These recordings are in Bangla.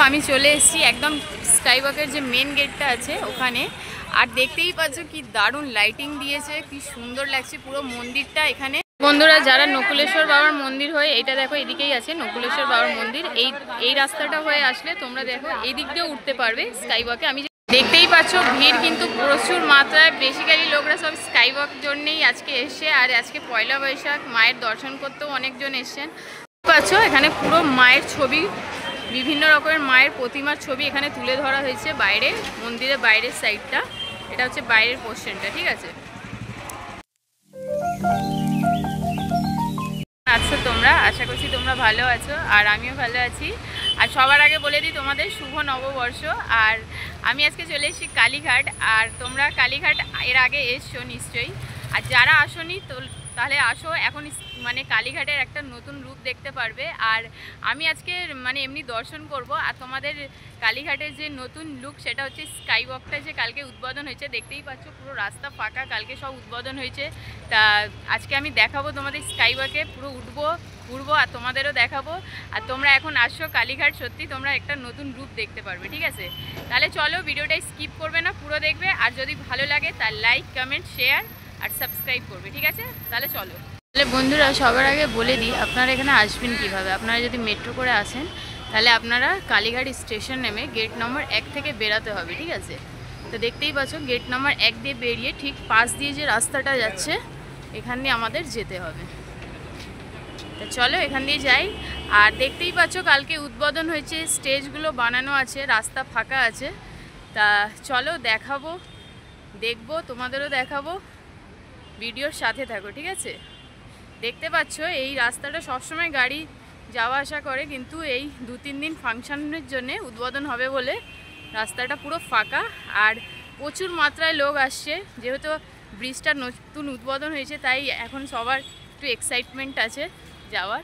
আমি চলে এসেছি একদম স্কাইওয়াকের যে মেন গেটটা আছে ওখানে। আর দেখতেই পাচ্ছ কি দারুণ লাইটিং দিয়েছে, কি সুন্দর লাগছে পুরো মন্দিরটা। এখানে বন্ধুরা যারা নকুলেশ্বর বাবার মন্দির হয়ে, এটা দেখো এদিকেই আছে নকুলেশ্বর বাবার মন্দির, এই রাস্তাটা হয়ে আসলে তোমরা দেখো এই দিক দিয়েও উঠতে পারবে স্কাইওয়াকে। আমি দেখতেই পাচ্ছ ভিড় কিন্তু প্রচুর মাত্রায়, বেসিক্যালি লোকরা সব স্কাইওয়াক জন্যেই আজকে এসছে। আর আজকে পয়লা বৈশাখ, মায়ের দর্শন করতেও অনেকজন এসছেন। পাচ্ছ এখানে পুরো মায়ের ছবি, বিভিন্ন রকমের মায়ের প্রতিমার ছবি এখানে তুলে ধরা হয়েছে বাইরে, মন্দিরের বাইরের সাইডটা। এটা হচ্ছে বাইরের পোর্শনটা, ঠিক আছে। আচ্ছা তোমরা, আশা করছি তোমরা ভালো আছো আর আমিও ভালো আছি। আর সবার আগে বলে দিই তোমাদের শুভ নববর্ষ। আর আমি আজকে চলে এসেছি কালীঘাট। আর তোমরা কালীঘাট এর আগে এসছো নিশ্চয়ই, আর যারা আসোনি তো তাহলে আসো, এখন মানে কালীঘাটের একটা নতুন রূপ দেখতে পারবে। আর আমি আজকে মানে এমনি দর্শন করব। আর তোমাদের কালীঘাটের যে নতুন লুক সেটা হচ্ছে স্কাইওয়াকটা, যে কালকে উদ্বোধন হয়েছে। দেখতেই পাচ্ছ পুরো রাস্তা ফাঁকা, কালকে সব উদ্বোধন হয়েছে। তা আজকে আমি দেখাবো তোমাদের স্কাইওয়াকে, পুরো ঘুরবো আর তোমাদেরও দেখাবো। আর তোমরা এখন আসছো কালীঘাট, সত্যি তোমরা একটা নতুন রূপ দেখতে পারবে, ঠিক আছে। তাহলে চলো, ভিডিওটা স্কিপ করবে না, পুরো দেখবে। আর যদি ভালো লাগে তার লাইক, কমেন্ট, শেয়ার আর সাবস্ক্রাইব করবে, ঠিক আছে। তাহলে চলো। তাহলে বন্ধুরা সবার আগে বলে দিই আপনারা এখানে আসবেন কিভাবে। আপনারা যদি মেট্রো করে আসেন তাহলে আপনারা কালীঘাট স্টেশন নেমে গেট নম্বর 1 থেকে বেরাতে হবে, ঠিক আছে। তো দেখতেই পাচ্ছ গেট নম্বর 1 দিয়ে বেরিয়ে ঠিক পাশ দিয়ে যে রাস্তাটা যাচ্ছে এখান দিয়ে আমাদের যেতে হবে। তো চলো এখান দিয়ে যাই। আর দেখতেই পাচ্ছ কালকে উদ্বোধন হয়েছে, স্টেজগুলো বানানো আছে, রাস্তা ফাঁকা আছে। তা চলো দেখাবো, দেখবো, তোমাদেরও দেখাবো, ভিডিওর সাথে থাকো, ঠিক আছে। দেখতে পাচ্ছ এই রাস্তাটা সবসময় গাড়ি যাওয়া আসা করে, কিন্তু এই 2-3 দিন ফাংশনের জন্য উদ্বোধন হবে বলে রাস্তাটা পুরো ফাঁকা। আর প্রচুর মাত্রায় লোক আসছে, যেহেতু ব্রিজটা নতুন উদ্বোধন হয়েছে তাই এখন সবার একটু এক্সাইটমেন্ট আছে যাওয়ার।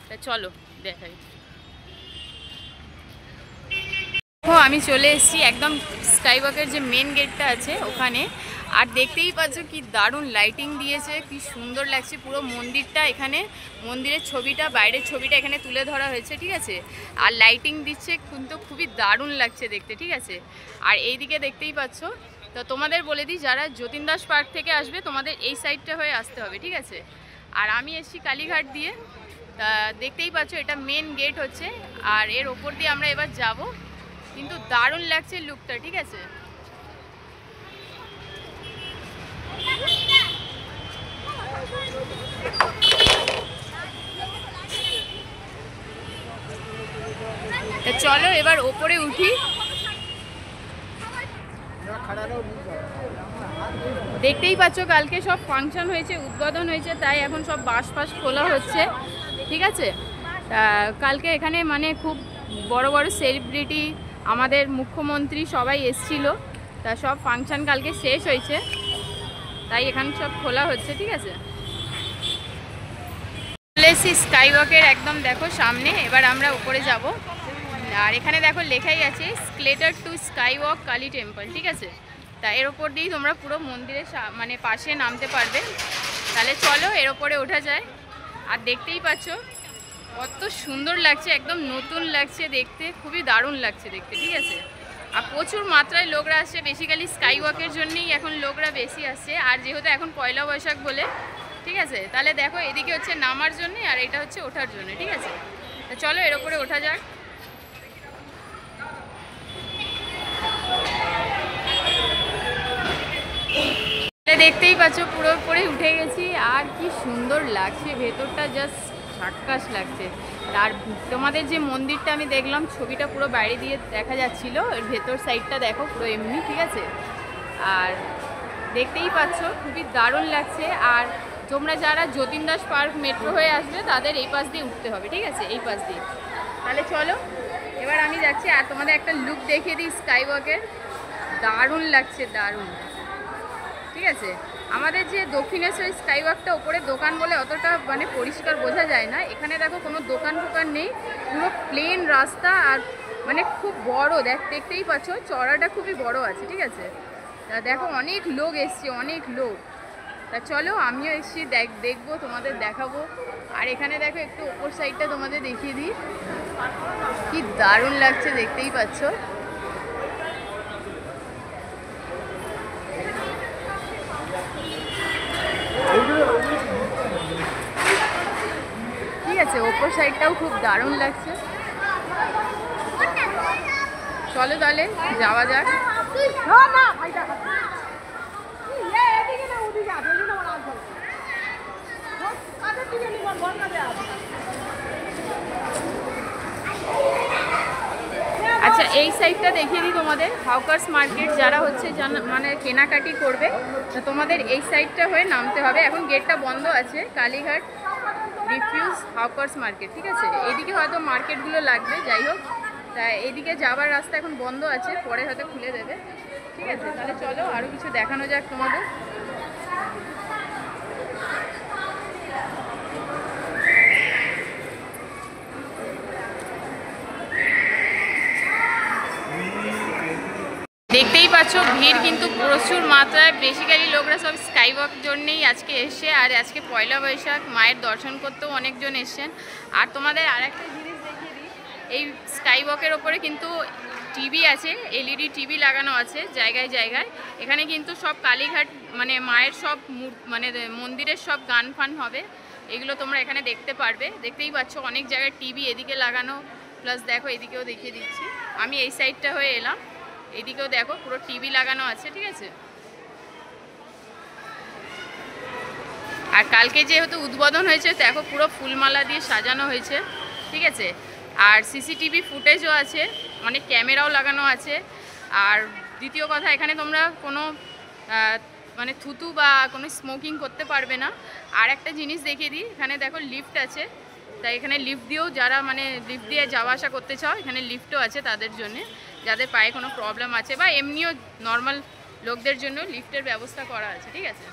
তা চলো দেখাই। আমি চলে এসেছি একদম স্কাইওয়াকের যে মেন গেটটা আছে ওখানে। আর দেখতেই পাচ্ছ কি দারুণ লাইটিং দিয়েছে, কি সুন্দর লাগছে পুরো মন্দিরটা। এখানে মন্দিরের ছবিটা, বাইরের ছবিটা এখানে তুলে ধরা হয়েছে, ঠিক আছে। আর লাইটিং দিচ্ছে কিন্তু খুবই দারুণ লাগছে দেখতে, ঠিক আছে। আর এইদিকে দেখতেই পাচ্ছ। তো তোমাদের বলে দিই, যারা যতীন দাস পার্ক থেকে আসবে তোমাদের এই সাইডটা হয়ে আসতে হবে, ঠিক আছে। আর আমি এসেছি কালীঘাট দিয়ে। তা দেখতেই পাচ্ছ এটা মেন গেট হচ্ছে, আর এর ওপর দিয়ে আমরা এবার যাব। কিন্তু দারুণ লাগছে লুকটা, ঠিক আছে। চলো এবার ওপরে উঠি। দেখতেই পাচ্ছ কালকে সব ফাংশন হয়েছে, উদ্বোধন হয়েছে, তাই এখন সব বাস ফাস খোলা হচ্ছে, ঠিক আছে। কালকে এখানে মানে খুব বড় বড় সেলিব্রিটি, আমাদের মুখ্যমন্ত্রী সবাই এসছিল। তা সব ফাংশন কালকে শেষ হয়েছে, তাই এখানে সব খোলা হচ্ছে, ঠিক আছে। চলে এসেছি স্কাইওয়াকের একদম দেখো সামনে। এবার আমরা উপরে যাব। আর এখানে দেখো লেখাই আছে স্কেলেটর টু স্কাইওয়াক কালী টেম্পল, ঠিক আছে। তা এর ওপর দিয়েই তোমরা পুরো মন্দিরের মানে পাশে নামতে পারবে। তাহলে চলো এর ওপরে ওঠা যায়। আর দেখতেই পাচ্ছ কত সুন্দর লাগছে, একদম নতুন লাগছে দেখতে, খুবই দারুণ লাগছে দেখতে, ঠিক আছে। আর প্রচুর মাত্রায় লোকরা আসছে, বেসিক্যালি স্কাইওয়াকের জন্যই এখন লোকরা বেশি আসছে। আর যেহেতু এখন পয়লা বৈশাখ বলে, ঠিক আছে। তাহলে দেখো এদিকে হচ্ছে নামার জন্যে আর এটা হচ্ছে ওঠার জন্য, ঠিক আছে। তো চলো এর ওপরে ওঠা যাক। দেখতেই পাচ্ছ পুরো উপরে উঠে গেছি। আর কি সুন্দর লাগছে ভেতরটা, জাস্ট ঝাক্কাস লাগছে। আর তোমাদের যে মন্দিরটা আমি দেখলাম ছবিটা পুরো বাইরে দিয়ে দেখা যাচ্ছিল, এর ভেতর সাইডটা দেখো পুরো এমনি, ঠিক আছে। আর দেখতেই পাচ্ছ খুবই দারুণ লাগছে। আর তোমরা যারা যতীন দাস পার্ক মেট্রো হয়ে আসবে তাদের এই পাশ দিয়ে উঠতে হবে, ঠিক আছে, এই পাশ দিয়ে। তাহলে চলো এবার আমি যাচ্ছি। আর তোমাদের একটা লুক দেখিয়ে দিই স্কাইওয়াকের, দারুণ লাগছে, দারুণ, ঠিক আছে। আমাদের যে দক্ষিণেশ্বর স্কাইওয়াকটা ওপরে দোকান বলে অতটা মানে পরিষ্কার বোঝা যায় না। এখানে দেখো কোনো দোকান ফোকান নেই, পুরো প্লেন রাস্তা। আর মানে খুব বড়, দেখতেই পাচ্ছ চড়াটা খুবই বড় আছে, ঠিক আছে। তা দেখো অনেক লোক এসছে, অনেক লোক। তা চলো আমিও এসেছি, দেখবো, তোমাদের দেখাবো। আর এখানে দেখো একটু ওপর সাইডটা তোমাদের দেখিয়ে দিই। কি দারুণ লাগছে, দেখতেই পাচ্ছ। ঠিক আছে, ওপর সাইডটাও খুব দারুণ লাগছে। চলো তাহলে যাওয়া যাক। আচ্ছা, এই সাইডটা দেখিয়ে দিই তোমাদের, হাউকার্স মার্কেট যারা হচ্ছে মানে কেনাকাটি করবে, তো তোমাদের এই সাইডটা হয়ে নামতে হবে। এখন গেটটা বন্ধ আছে, কালীঘাট রিফিউজ হাউকার্স মার্কেট। ঠিক আছে, এদিকে হয়তো মার্কেটগুলো লাগবে, যাই হোক, তা এদিকে যাবার রাস্তা এখন বন্ধ আছে, পরে হয়তো খুলে দেবে। ঠিক আছে, তাহলে চলো আরও কিছু দেখানো যাক তোমাদের। দেখতেই পাচ্ছ ভিড় কিন্তু প্রচুর মাত্রায়, বেসিক্যালি লোকরা সব স্কাইওয়াক জন্যেই আজকে এসছে। আর আজকে পয়লা বৈশাখ, মায়ের দর্শন করতেও অনেকজন এসছেন। আর তোমাদের আর একটা জিনিস দেখিয়ে দিই, এই স্কাইওয়াকের ওপরে কিন্তু টিভি আছে, এলইডি টিভি লাগানো আছে জায়গায় জায়গায়। এখানে কিন্তু সব কালীঘাট মানে মায়ের সব মানে মন্দিরের সব গান ফান হবে, এগুলো তোমরা এখানে দেখতে পারবে। দেখতেই পাচ্ছ অনেক জায়গায় টিভি এদিকে লাগানো, প্লাস দেখো এদিকেও দেখিয়ে দিচ্ছি। আমি এই সাইডটা হয়ে এলাম, এদিকেও দেখো পুরো টিভি লাগানো আছে। ঠিক আছে, আর কালকে যেহেতু উদ্বোধন হয়েছে, দেখো পুরো ফুলমালা দিয়ে সাজানো হয়েছে। ঠিক আছে, আর সিসিটিভি ফুটেজও আছে, অনেক ক্যামেরাও লাগানো আছে। আর দ্বিতীয় কথা, এখানে তোমরা কোনো মানে থুতু বা কোনো স্মোকিং করতে পারবে না। আর একটা জিনিস দেখিয়ে দিই, এখানে দেখো লিফট আছে, তাই এখানে লিফট দিয়েও যারা মানে লিফট দিয়ে যাওয়া আসা করতে চাও, এখানে লিফটও আছে তাদের জন্যে, যাদের পায়ে কোনো প্রবলেম আছে বা এমনিও নর্মাল লোকদের জন্য লিফটের ব্যবস্থা করা আছে। ঠিক আছে,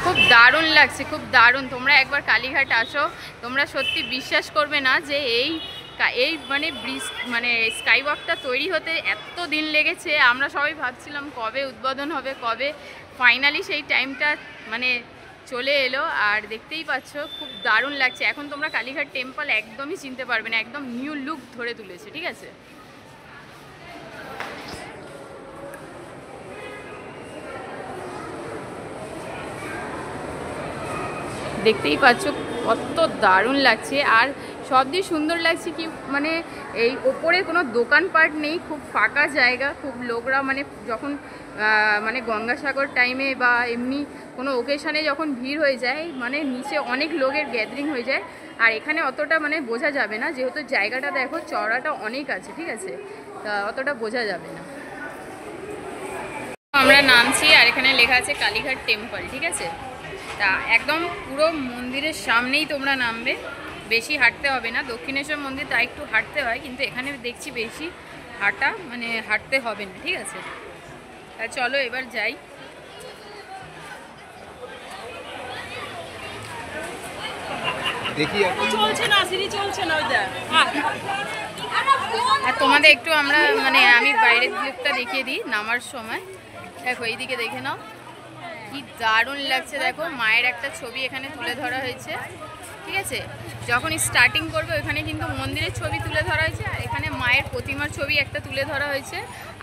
খুব দারুণ লাগছে, খুব দারুণ। তোমরা একবার কালীঘাট আসো, তোমরা সত্যি বিশ্বাস করবে না যে এই মানে ব্রিজ মানে স্কাইওয়াকটা তৈরি হতে এত দিন লেগেছে। আমরা সবাই ভাবছিলাম কবে উদ্বোধন হবে, কবে ফাইনালি সেই টাইমটা মানে চলে এলো। আর দেখতেই পাচ্ছ খুব দারুণ লাগছে। এখন তোমরা কালীঘাট টেম্পল একদমই চিনতে পারবে না, একদম নিউ লুক ধরে তুলেছে। ঠিক আছে, দেখতেই পাচ্ছ কত দারুণ লাগছে। আর সব দিয়ে সুন্দর লাগছে কি মানে এই ওপরে কোনো দোকানপাট নেই, খুব ফাঁকা জায়গা, খুব লোকরা মানে যখন মানে গঙ্গাসাগর টাইমে বা এমনি কোনো ওকেশানে যখন ভিড় হয়ে যায়, মানে নিচে অনেক লোকের গ্যাদারিং হয়ে যায়। আর এখানে অতটা মানে বোঝা যাবে না, যেহেতু জায়গাটা দেখো চওড়াটা অনেক আছে। ঠিক আছে, তা অতটা বোঝা যাবে না। আমরা নামছি, আর এখানে লেখা আছে কালীঘাট টেম্পল। ঠিক আছে, তা একদম পুরো মন্দিরের সামনেই তোমরা নামবে, বেশি হাঁটতে হবে না। দক্ষিণেশ্বর মন্দির তাই একটু হাঁটতে হয়, কিন্তু এখানে দেখছি বেশি হাঁটতে হবে না। ঠিক আছে, তা চলো এবার যাই। আর তোমাদের একটু আমরা মানে আমি বাইরের দিকটা দেখিয়ে দিই নামার সময়। দেখো এইদিকে দেখে নাও কি দারুণ লাগছে। দেখো মায়ের একটা ছবি এখানে তুলে ধরা হয়েছে। ঠিক আছে, যখন স্টার্টিং করবে ওখানে কিন্তু মন্দিরের ছবি তুলে ধরা হয়েছে, আর এখানে মায়ের প্রতিমার ছবি একটা তুলে ধরা হয়েছে।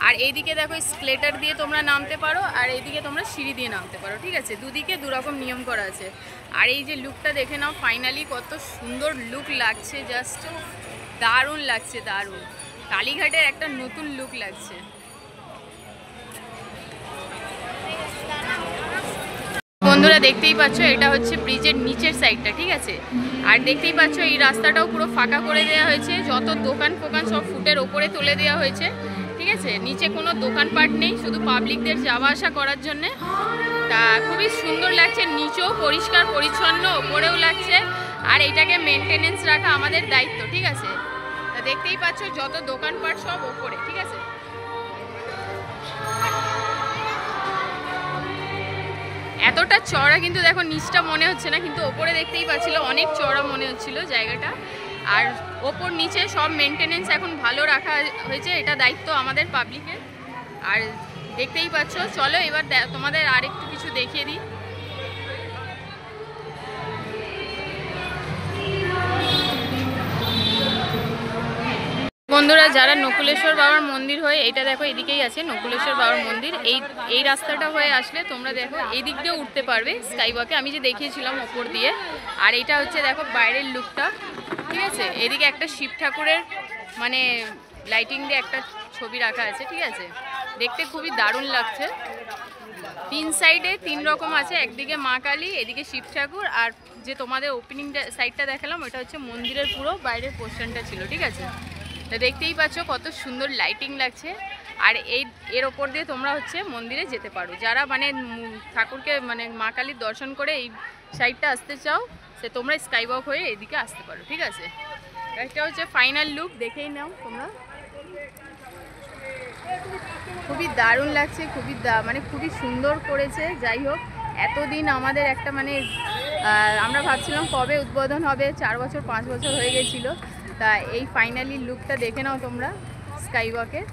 আর এইদিকে দেখো স্কেলেটর দিয়ে তোমরা নামতে পারো, আর এইদিকে তোমরা সিঁড়ি দিয়ে নামতে পারো। ঠিক আছে, দুদিকে দুরকম নিয়ম করা আছে। আর এই যে লুকটা দেখে নাও, ফাইনালি কত সুন্দর লুক লাগছে, জাস্ট দারুণ লাগছে, দারুণ। কালীঘাটের একটা নতুন লুক লাগছে। বন্ধুরা দেখতেই পাচ্ছ এটা হচ্ছে ব্রিজের নিচের সাইডটা। ঠিক আছে, আর দেখতেই পাচ্ছ এই রাস্তাটাও পুরো ফাঁকা করে দেওয়া হয়েছে, যত দোকান ফোকান সব ফুটের ওপরে তুলে দেওয়া হয়েছে। ঠিক আছে, নিচে কোনো দোকানপাট নেই, শুধু পাবলিকদের যাওয়া আসা করার জন্যে। তা খুবই সুন্দর লাগছে, নিচেও পরিষ্কার পরিচ্ছন্ন, ওপরেও লাগছে। আর এটাকে মেনটেনেন্স রাখা আমাদের দায়িত্ব। ঠিক আছে, তা দেখতেই পাচ্ছ যত দোকানপাট সব ওপরে। ঠিক আছে, এতটা চওড়া কিন্তু দেখো নিচটা মনে হচ্ছে না, কিন্তু ওপরে দেখতেই পাচ্ছিল অনেক চওড়া মনে হচ্ছিল জায়গাটা। আর ওপর নিচে সব মেনটেনেন্স এখন ভালো রাখা হয়েছে, এটা দায়িত্ব আমাদের পাবলিকের। আর দেখতেই পাচ্ছ, চলো এবার তোমাদের আরেকটু কিছু দেখিয়ে দিই। বন্ধুরা, যারা নকুলেশ্বর বাবার মন্দির হয়ে, এটা দেখো এদিকেই আছে নকুলেশ্বর বাবার মন্দির, এই রাস্তাটা হয়ে আসলে তোমরা দেখো এই দিক দিয়ে উঠতে পারবে স্কাই ওয়াকে, আমি যে দেখিয়েছিলাম ওপর দিয়ে। আর এটা হচ্ছে দেখো বাইরের লুকটা, ঠিক আছে। এদিকে একটা শিব ঠাকুরের মানে লাইটিং দিয়ে একটা ছবি রাখা আছে, ঠিক আছে, দেখতে খুবই দারুণ লাগছে। 3 সাইডে 3 রকম আছে, একদিকে মা কালী, এদিকে শিব ঠাকুর, আর যে তোমাদের ওপেনিং সাইডটা দেখালাম ওটা হচ্ছে মন্দিরের পুরো বাইরের পোর্শনটা ছিল, ঠিক আছে। তা দেখতেই পাচ্ছ কত সুন্দর লাইটিং লাগছে। আর এর ওপর দিয়ে তোমরা হচ্ছে মন্দিরে যেতে পারো, যারা মানে ঠাকুরকে মানে মা কালীর দর্শন করে এই সাইডটা আসতে চাও, সে তোমরা স্কাই ওয়াক হয়ে এদিকে আসতে পারো, ঠিক আছে। এটা হচ্ছে ফাইনাল লুক, দেখেই নাও তোমরা। খুবই দারুণ লাগছে, মানে খুবই সুন্দর করেছে। যাই হোক, এতদিন আমাদের একটা মানে আমরা ভাবছিলাম কবে উদ্বোধন হবে, 4 বছর 5 বছর হয়ে গেছিলো। তা এই ফাইনালি লুকটা দেখে নাও তোমরা স্কাই ওয়াকের।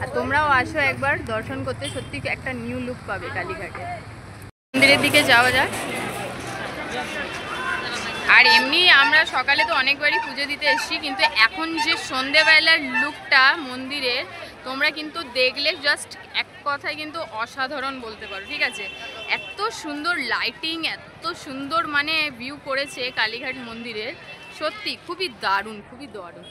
আর তোমরাও আসো একবার দর্শন করতে, সত্যি একটা নিউ লুক পাবে কালীঘাটে। মন্দিরের দিকে যাওয়া যাক। আর এমনি আমরা সকালে তো অনেকবারই পুজো দিতে এসেছি, কিন্তু এখন যে সন্ধেবেলার লুকটা মন্দিরের তোমরা কিন্তু দেখলে জাস্ট এক কথায় কিন্তু অসাধারণ বলতে পারো, ঠিক আছে। এত সুন্দর লাইটিং, এত সুন্দর মানে ভিউ করেছে কালীঘাট মন্দিরের, সত্যি খুবই দারুণ, খুবই দারুণ।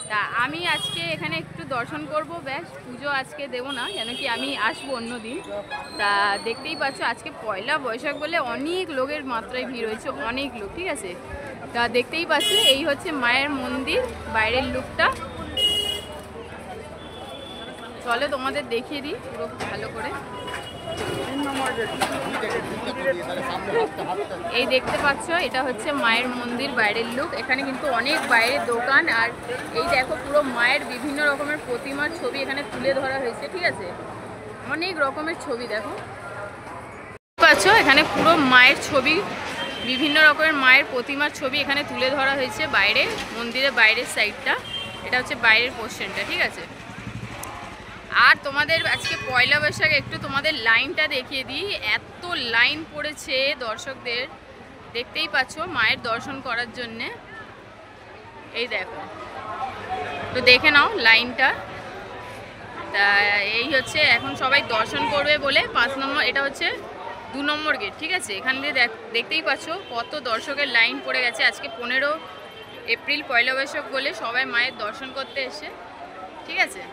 তা আমি আজকে এখানে একটু দর্শন করব, ব্যাস পুজো আজকে দেবো না, কেন কি আমি আসবো অন্য দিন। তা দেখতেই পাচ্ছ আজকে পয়লা বৈশাখ বলে অনেক লোকের মাত্রায় ভিড় হয়েছে, অনেক লোক, ঠিক আছে। তা দেখতেই পাচ্ছ এই হচ্ছে মায়ের মন্দির বাইরের লুকটা। চলো তোমাদের দেখিয়ে দিই পুরো ভালো করে। এই দেখতে পাচ্ছ এটা হচ্ছে মায়ের মন্দির বাইরের লুক। এখানে কিন্তু অনেক বাইরের দোকান, আর এই দেখো পুরো মায়ের বিভিন্ন রকমের প্রতিমার ছবি এখানে তুলে ধরা হয়েছে, ঠিক আছে। অনেক রকমের ছবি দেখো পাচ্ছ, এখানে পুরো মায়ের ছবি, বিভিন্ন রকমের মায়ের প্রতিমার ছবি এখানে তুলে ধরা হয়েছে বাইরে মন্দিরের বাইরের সাইডটা। এটা হচ্ছে বাইরের পোর্শনটা, ঠিক আছে। আর তোমাদের আজকে পয়লা বৈশাখ একটু তোমাদের লাইনটা দেখিয়ে দিই। এত লাইন পড়েছে দর্শকদের, দেখতেই পাচ্ছ মায়ের দর্শন করার জন্যে। এই দেখো, তো দেখে নাও লাইনটা। তা এই হচ্ছে এখন সবাই দর্শন করবে বলে 5 নম্বর, এটা হচ্ছে 2 নম্বর গেট, ঠিক আছে। এখান দিয়ে দেখতেই পাচ্ছ কত দর্শকের লাইন পড়ে গেছে। আজকে 15 এপ্রিল পয়লা বৈশাখ বলে সবাই মায়ের দর্শন করতে এসে, ঠিক আছে।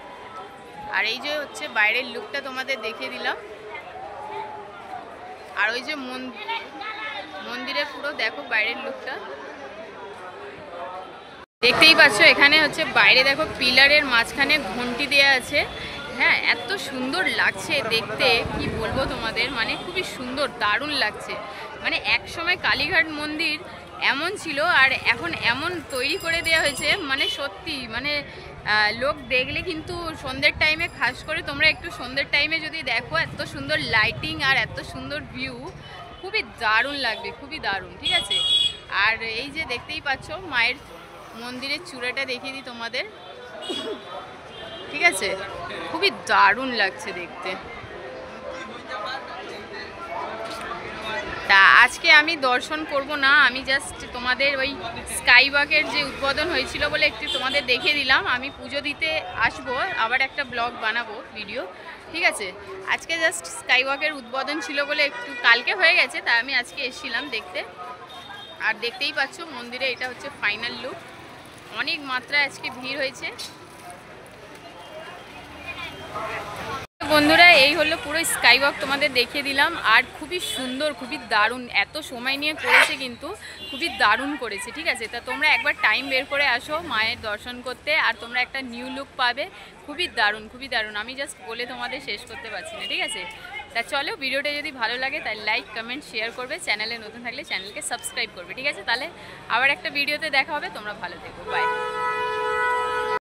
আর এই যে হচ্ছে বাইরের লুকটা তোমাদের দেখিয়ে দিলাম। আর ওই যে মন্দিরের পুরো দেখো বাইরের লুকটা, দেখতেই পাচ্ছ। এখানে হচ্ছে বাইরে দেখো পিলারের মাঝখানে ঘন্টি দেয়া আছে, হ্যাঁ, এত সুন্দর লাগছে দেখতে, কি বলবো তোমাদের, মানে খুবই সুন্দর, দারুণ লাগছে। মানে এক সময় কালীঘাট মন্দির এমন ছিল আর এখন এমন তৈরি করে দেওয়া হয়েছে, মানে সত্যি মানে লোক দেখলে কিন্তু সন্ধ্যের টাইমে, খাস করে তোমরা একটু সন্ধ্যের টাইমে যদি দেখো, এত সুন্দর লাইটিং আর এত সুন্দর ভিউ, খুবই দারুণ লাগবে, খুবই দারুণ, ঠিক আছে। আর এই যে দেখতেই পাচ্ছ মায়ের মন্দিরের চূড়াটা দেখিয়ে দিই তোমাদের, ঠিক আছে, খুবই দারুণ লাগছে দেখতে। তা আজকে আমি দর্শন করব না, আমি জাস্ট তোমাদের ওই স্কাই ওয়াকের যে উদ্বোধন হয়েছিল বলে একটু তোমাদের দেখিয়ে দিলাম। আমি পুজো দিতে আসবো, আবার একটা ব্লগ বানাবো ভিডিও, ঠিক আছে। আজকে জাস্ট স্কাই ওয়াকের উদ্বোধন ছিল বলে একটু, কালকে হয়ে গেছে, তাই আমি আজকে এসেছিলাম দেখতে। আর দেখতেই পাচ্ছ মন্দিরে এটা হচ্ছে ফাইনাল লুক, অনেক মাত্রায় আজকে ভিড় হয়েছে। বন্ধুরা এই হলো পুরো স্কাই ওয়াক তোমাদের দেখিয়ে দিলাম। আর খুবই সুন্দর, খুবই দারুণ, এত সময় নিয়ে করেছে কিন্তু খুবই দারুণ করেছে, ঠিক আছে। তা তোমরা একবার টাইম বের করে আসো মায়ের দর্শন করতে, আর তোমরা একটা নিউ লুক পাবে, খুবই দারুণ, খুবই দারুণ। আমি জাস্ট বলে তোমাদের শেষ করতে পারছি না, ঠিক আছে। তা চলো, ভিডিওটা যদি ভালো লাগে তাহলে লাইক, কমেন্ট, শেয়ার করবে, চ্যানেলে নতুন থাকলে চ্যানেলকে সাবস্ক্রাইব করবে, ঠিক আছে। তাহলে আবার একটা ভিডিওতে দেখা হবে, তোমরা ভালো থেকো, বাই।